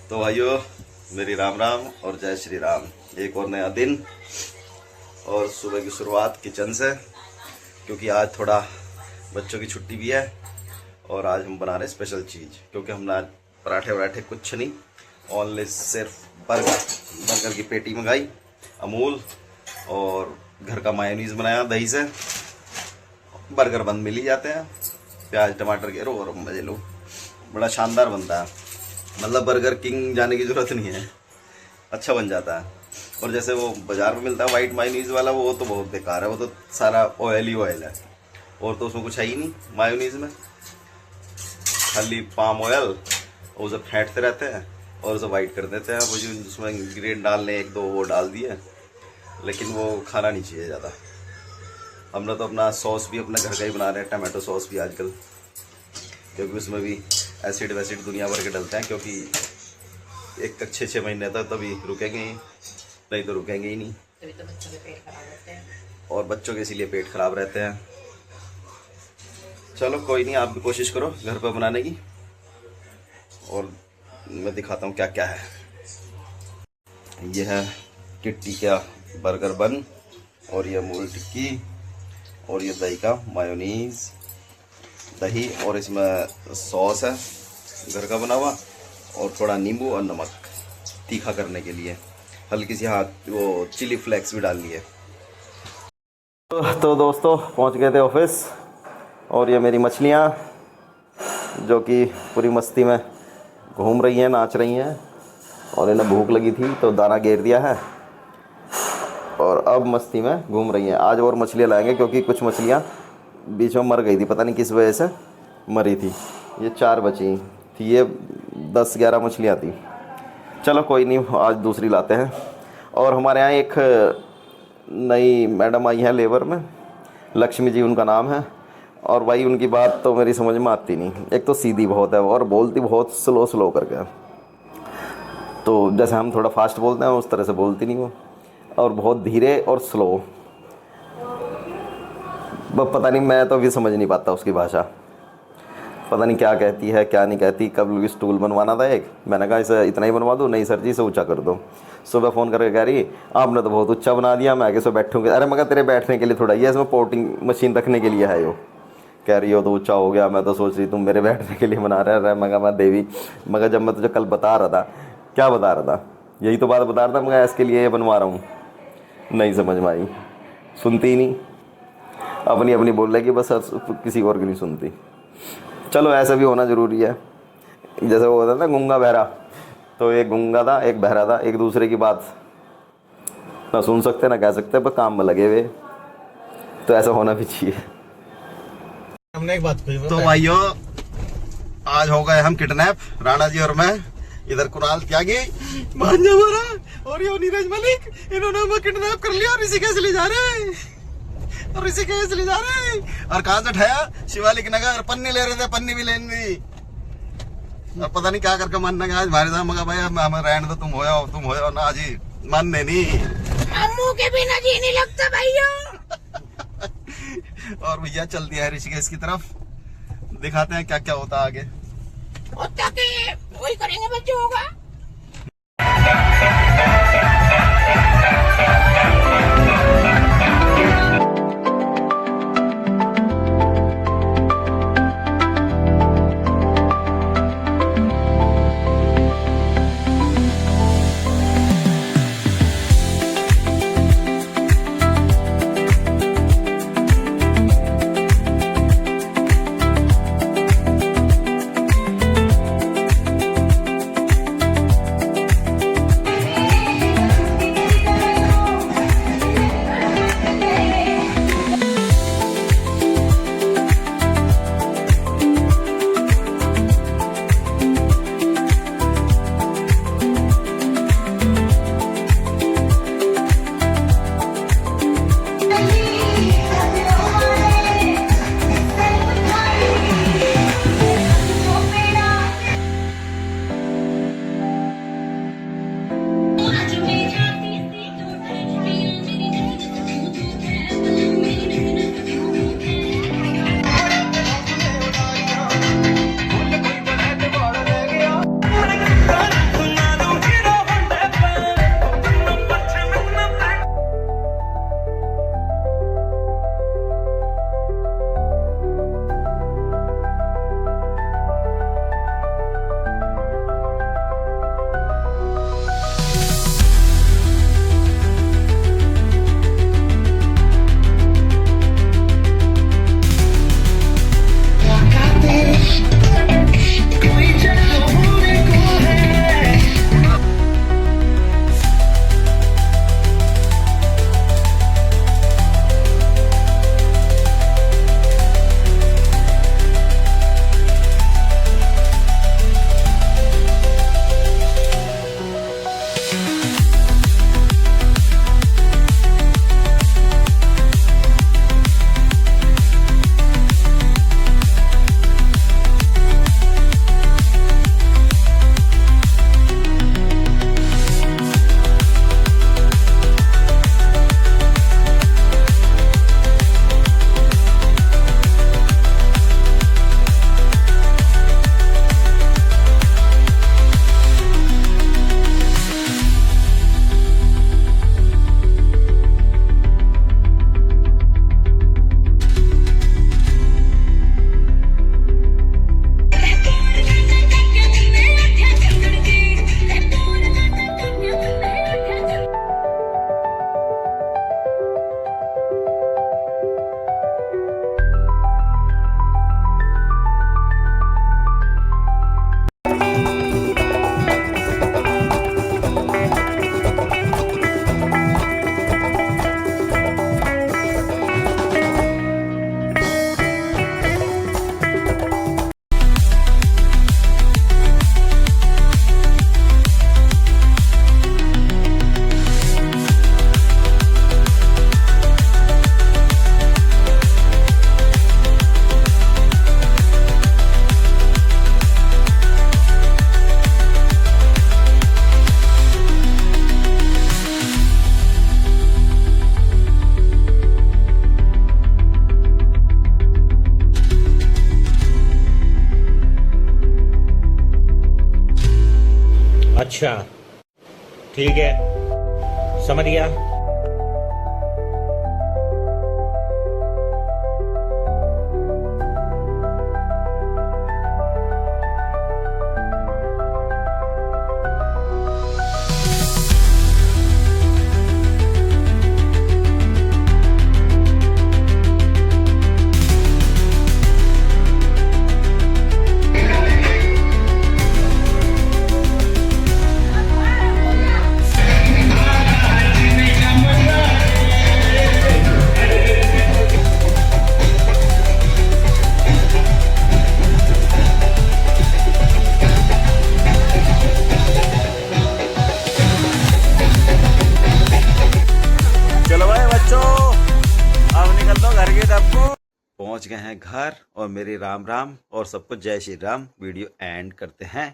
तो भाइयों मेरी राम राम और जय श्री राम। एक और नया दिन और सुबह की शुरुआत किचन से, क्योंकि आज थोड़ा बच्चों की छुट्टी भी है और आज हम बना रहे स्पेशल चीज़। क्योंकि हमने आज पराठे वराठे कुछ नहीं, ओनली सिर्फ बर्गर की पेटी मंगाई अमूल और घर का मायोनीज बनाया दही से। बर्गर बन मिल ही जाते हैं, प्याज टमाटर के और मजे लो, बड़ा शानदार बनता है। मतलब बर्गर किंग जाने की ज़रूरत नहीं है, अच्छा बन जाता है। और जैसे वो बाज़ार में मिलता है वाइट मायोनीज़ वाला, वो तो बहुत बेकार है, वो तो सारा ऑयल ही ऑयल है। और तो उसमें कुछ है ही नहीं मायोनीज़ में, खाली पाम ऑयल, और उसे फेंटते रहते हैं और उसे वाइट कर देते हैं। वो जो उसमें इंग्रेडिएंट डालने एक दो वो डाल दिए, लेकिन वो खाना नहीं चाहिए ज़्यादा। हम लोग तो अपना सॉस भी अपने घर का ही बना रहे हैं, टमाटो सॉस भी आजकल, क्योंकि उसमें भी एसिड वैसिड दुनिया भर के डलते हैं। क्योंकि एक तक 6-6 महीने तक तभी रुकेंगे ही नहीं, तो रुकेंगे ही नहीं। तभी तो बच्चों के पेट खराब रहते हैं और बच्चों के इसीलिए पेट खराब रहते हैं। चलो कोई नहीं, आप भी कोशिश करो घर पर बनाने की, और मैं दिखाता हूँ क्या क्या है। यह है किट्टी का बर्गर बन, और यह अमूल टिक्की, और ये दही का मायोनीज़ दही, और इसमें सॉस है घर का बना हुआ, और थोड़ा नींबू और नमक तीखा करने के लिए, हल्की सी हाथ वो चिली फ्लेक्स भी डाल लिए। तो दोस्तों पहुंच गए थे ऑफिस, और ये मेरी मछलियां जो कि पूरी मस्ती में घूम रही हैं, नाच रही हैं, और इन्हें भूख लगी थी तो दाना घेर दिया है और अब मस्ती में घूम रही हैं। आज और मछलियाँ लाएंगे, क्योंकि कुछ मछलियाँ बीच में मर गई थी, पता नहीं किस वजह से मरी थी। ये 4 बची थी, ये 10-11 मछलियाँ थी। चलो कोई नहीं, आज दूसरी लाते हैं। और हमारे यहाँ एक नई मैडम आई है लेबर में, लक्ष्मी जी उनका नाम है, और भाई उनकी बात तो मेरी समझ में आती नहीं। एक तो सीधी बहुत है और बोलती बहुत स्लो करके, तो जैसे हम थोड़ा फास्ट बोलते हैं उस तरह से बोलती नहीं वो, और बहुत धीरे और स्लो। पता नहीं, मैं तो अभी समझ नहीं पाता उसकी भाषा, पता नहीं क्या कहती है क्या नहीं कहती। कब स्टूल बनवाना था एक, मैंने कहा इसे इतना ही बनवा दूँ, नहीं सर जी इसे ऊंचा कर दो। सुबह फ़ोन करके कह रही आपने तो बहुत ऊंचा बना दिया, मैं आगे से बैठूँगी। अरे मगर तेरे बैठने के लिए थोड़ा ही है, इसमें पोर्टिंग मशीन रखने के लिए है। यो कह रही हो तो ऊंचा हो गया, मैं तो सोच रही तुम मेरे बैठने के लिए बना रहे। मगर मैं देवी, मगर जब मैं तुझे कल बता रहा था, क्या बता रहा था, यही तो बात बता रहा था, मगर इसके लिए ये बनवा रहा हूँ। नहीं समझ में आई, सुनती ही नहीं, अपनी अपनी बोल रही कि बस, किसी और की नहीं सुनती। चलो ऐसा भी होना ज़रूरी है, जैसे वो होता था ना गूंगा बहरा, तो एक गूंगा था एक बहरा था, एक दूसरे की बात ना सुन सकते ना कह सकते, पर काम में लगे हुए, तो ऐसा होना भी चाहिए। हमने एक बात कही, तो भाइयों आज हो गए हम किडनैप, राणा जी और मैं। इधर कुणाल त्यागी भांजा हमारा और ये नीरज मलिक, इन्होंने हमें किडनैप कर लिया और ऋषिकेश ले जा रहे हैं, और ऋषिकेश ले जा रहे हैं। और कहाँ से ठहया? शिवालिक नगर। पन्नी ले रहे थे, पन्नी भी लेनी, और पता नहीं क्या करके मानना आज हमारे साथ। मगर भाई हमें रहने दो, तुम हो ना जी, मानने नहीं, अम्मू के बिना जी नहीं लगता भैया। और भैया चल दिया है ऋषिकेश की तरफ, दिखाते हैं क्या क्या होता है आगे। वही करेंगे बच्चों होगा। अच्छा ठीक है, समझ गया। चलो भाई बच्चों, अब निकल दो घर की तरफ को। पहुंच गए हैं घर और मेरी राम राम और सबको जय श्री राम वीडियो एंड करते हैं।